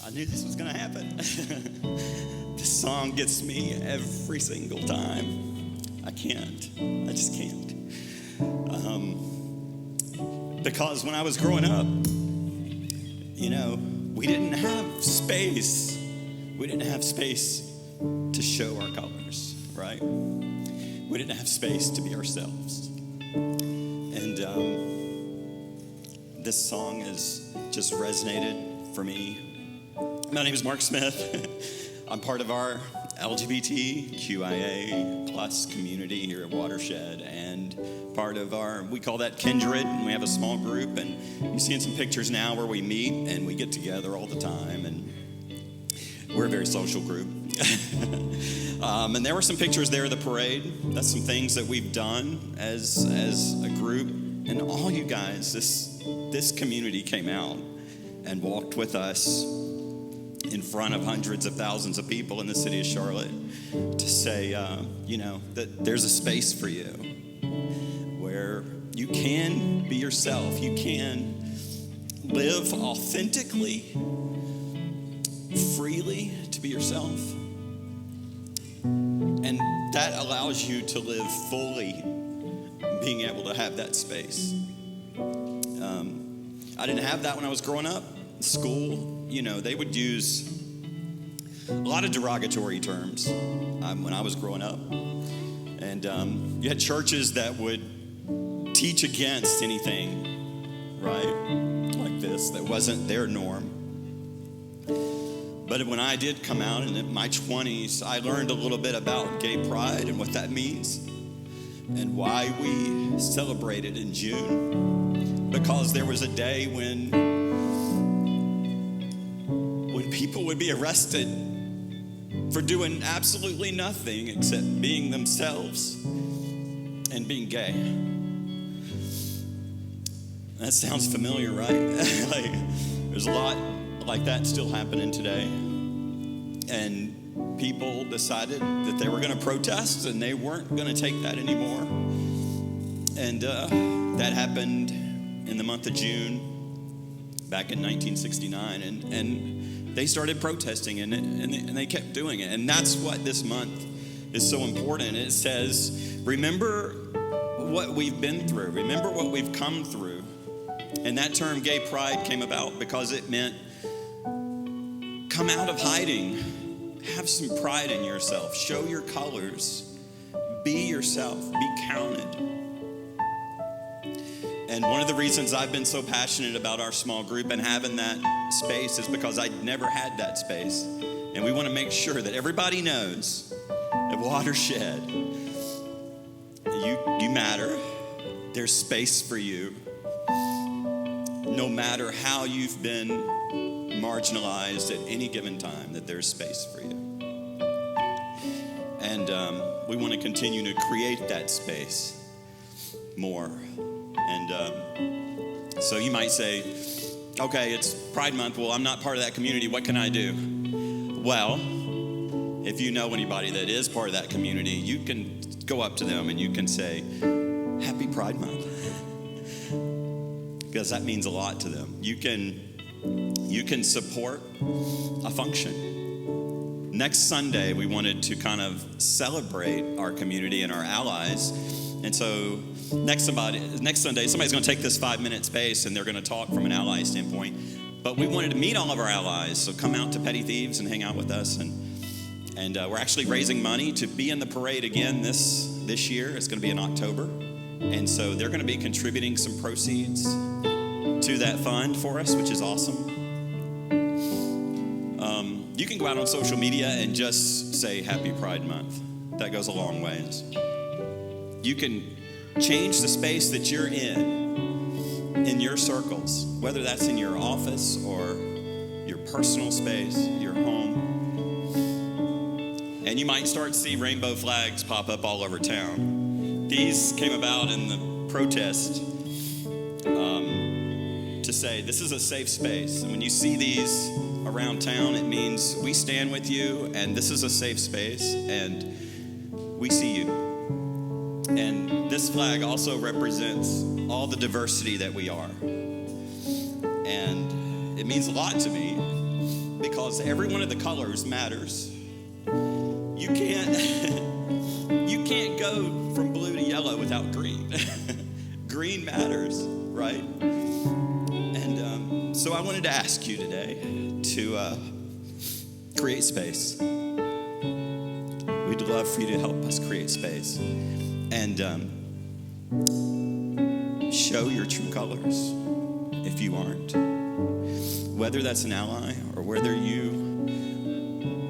I knew this was going to happen. This song gets me every single time. I just can't. Because when I was growing up, we didn't have space. We didn't have space to show our colors, right? We didn't have space to be ourselves. And this song has just resonated for me. My name is Mark Smith. I'm part of our LGBTQIA plus community here at Watershed, and part of we call that Kindred, and we have a small group, and you're seeing some pictures now where we meet and we get together all the time, and we're a very social group. And there were some pictures there of the parade. That's some things that we've done as a group, and all you guys, this community came out and walked with us in front of hundreds of thousands of people in the city of Charlotte to say, that there's a space for you where you can be yourself. You can live authentically, freely to be yourself. And that allows you to live fully, being able to have that space. I didn't have that when I was growing up. School, they would use a lot of derogatory terms when I was growing up. And you had churches that would teach against anything, right, like this, that wasn't their norm. But when I did come out in my 20s, I learned a little bit about gay pride and what that means and why we celebrate it in June. Because there was a day when people would be arrested for doing absolutely nothing except being themselves and being gay. That sounds familiar, right? There's a lot like that still happening today. And people decided that they were going to protest and they weren't going to take that anymore. And that happened in the month of June back in 1969. And they started protesting, and they kept doing it. And that's what this month is so important. It says, remember what we've been through. Remember what we've come through. And that term gay pride came about because it meant come out of hiding. Have some pride in yourself. Show your colors. Be yourself. Be counted. And one of the reasons I've been so passionate about our small group and having that space is because I never had that space. And we want to make sure that everybody knows at Watershed, you matter. There's space for you. No matter how you've been marginalized at any given time, that there's space for you. And we want to continue to create that space more. And so you might say, okay, it's Pride Month. Well, I'm not part of that community. What can I do? Well, if you know anybody that is part of that community, you can go up to them and you can say, Happy Pride Month. Because that means a lot to them. You can support a function. Next Sunday, we wanted to kind of celebrate our community and our allies. And so next Sunday, somebody's going to take this 5-minute space and they're going to talk from an ally standpoint. But we wanted to meet all of our allies, so come out to Petty Thieves and hang out with us. And we're actually raising money to be in the parade again this year. It's going to be in October. And so they're going to be contributing some proceeds to that fund for us, which is awesome. You can go out on social media and just say Happy Pride Month. That goes a long ways. You can change the space that you're in your circles, whether that's in your office or your personal space, your home. And you might start to see rainbow flags pop up all over town. These came about in the protest to say this is a safe space. And when you see these around town, it means we stand with you and this is a safe space and we see you. And this flag also represents all the diversity that we are. And it means a lot to me because every one of the colors matters. You can't you can't go from blue to yellow without green. Green matters, right? And so I wanted to ask you today to create space. We'd love for you to help us create space and show your true colors if you aren't. Whether that's an ally or whether you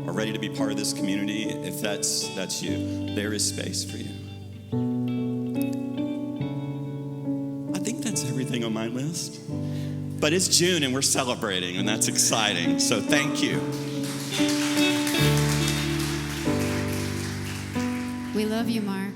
are ready to be part of this community, if that's you, there is space for you. I think that's everything on my list. But it's June and we're celebrating, and that's exciting. So thank you. We love you, Mark.